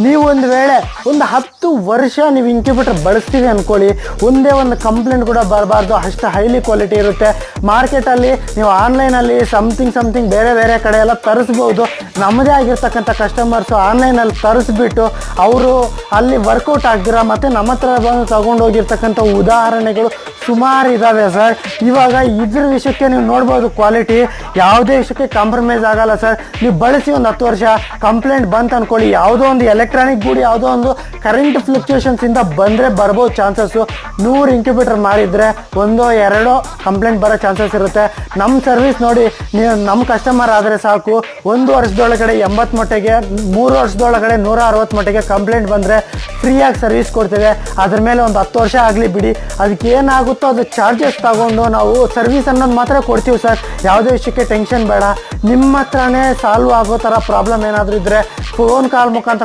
ನೀವು ಒಂದು ವೇಳೆ ಒಂದು 10 ವರ್ಷ ನೀವು ಇನ್ಕ್ಯುಬೇಟರ್ ಬಳಸ್ತೀವಿ ಅಂದ್ಕೊಳ್ಳಿ, ಒಂದೇ ಒಂದು ಕಂಪ್ಲೇಂಟ್ ಕೂಡ ಬರಬಾರ್ದು, ಅಷ್ಟು ಹೈಲಿ ಕ್ವಾಲಿಟಿ ಇರುತ್ತೆ. ಮಾರ್ಕೆಟಲ್ಲಿ ನೀವು ಆನ್ಲೈನಲ್ಲಿ ಸಮಥಿಂಗ್ ಬೇರೆ ಬೇರೆ ಕಡೆ ಎಲ್ಲ ತರಿಸ್ಬೋದು. ನಮ್ಮದೇ ಆಗಿರ್ತಕ್ಕಂಥ ಕಸ್ಟಮರ್ಸು ಆನ್ಲೈನಲ್ಲಿ ತರಿಸ್ಬಿಟ್ಟು ಅವರು ಅಲ್ಲಿ ವರ್ಕೌಟ್ ಆಗ್ದಿರ ಮತ್ತು ನಮ್ಮ ಹತ್ರ ಬಂದು ತೊಗೊಂಡೋಗಿರ್ತಕ್ಕಂಥ ಉದಾಹರಣೆಗಳು ಸುಮಾರು ಇದ್ದಾವೆ ಸರ್. ಇವಾಗ ಇದ್ರ ವಿಷಯಕ್ಕೆ ನೀವು ನೋಡ್ಬೋದು, ಕ್ವಾಲಿಟಿ ಯಾವುದೇ ವಿಷಯಕ್ಕೆ ಕಾಂಪ್ರಮೈಸ್ ಆಗಲ್ಲ ಸರ್. ನೀವು ಬಳಸಿ ಒಂದು 10 ವರ್ಷ ಕಂಪ್ಲೇಂಟ್ ಬಂತು ಅಂದ್ಕೊಳ್ಳಿ, ಯಾವುದೋ ಒಂದು ಎಲೆಕ್ಟ್ರಾನಿಕ್ ಗೂಡಿ ಯಾವುದೋ ಒಂದು ಕರೆಂಟ್ ಫ್ಲಕ್ಚುಯೇಷನ್ಸಿಂದ ಬಂದರೆ ಬರ್ಬೋದು ಚಾನ್ಸಸ್ಸು. 100 ಇನ್ಕ್ಯುಬೇಟರ್ ಮಾರಿದರೆ 1-2 ಕಂಪ್ಲೇಂಟ್ ಬರೋ ಚಾನ್ಸಸ್ ಇರುತ್ತೆ. ನಮ್ಮ ಸರ್ವಿಸ್ ನೋಡಿ, ನೀವು ನಮ್ಮ ಕಸ್ಟಮರ್ ಆದರೆ ಸಾಕು, 1 ವರ್ಷದೊಳಗಡೆ 80 ಮಟ್ಟಿಗೆ, 3 ವರ್ಷದೊಳಗಡೆ 160 ಮಟ್ಟಿಗೆ ಕಂಪ್ಲೇಂಟ್ ಬಂದರೆ ಫ್ರೀಯಾಗಿ ಸರ್ವಿಸ್ ಕೊಡ್ತೇವೆ. ಅದ್ರ ಮೇಲೆ ಒಂದು 10 ವರ್ಷ ಆಗಲಿ ಬಿಡಿ, ಅದಕ್ಕೆ ಏನಾಗುತ್ತೋ ಅದು ಚಾರ್ಜಸ್ ತಗೊಂಡು ನಾವು ಸರ್ವಿಸ್ ಅನ್ನೋದು ಮಾತ್ರ ಕೊಡ್ತೀವಿ ಸರ್. ಯಾವುದೇ ವಿಷಯಕ್ಕೆ ಟೆನ್ಷನ್ ಬೇಡ. ನಿಮ್ಮ ಹತ್ರನೇ ಸಾಲ್ವ್ ಆಗೋ ಥರ ಪ್ರಾಬ್ಲಮ್ ಏನಾದರೂ ಇದ್ದರೆ ಫೋನ್ ಕಾಲ್ ಮುಖಾಂತರ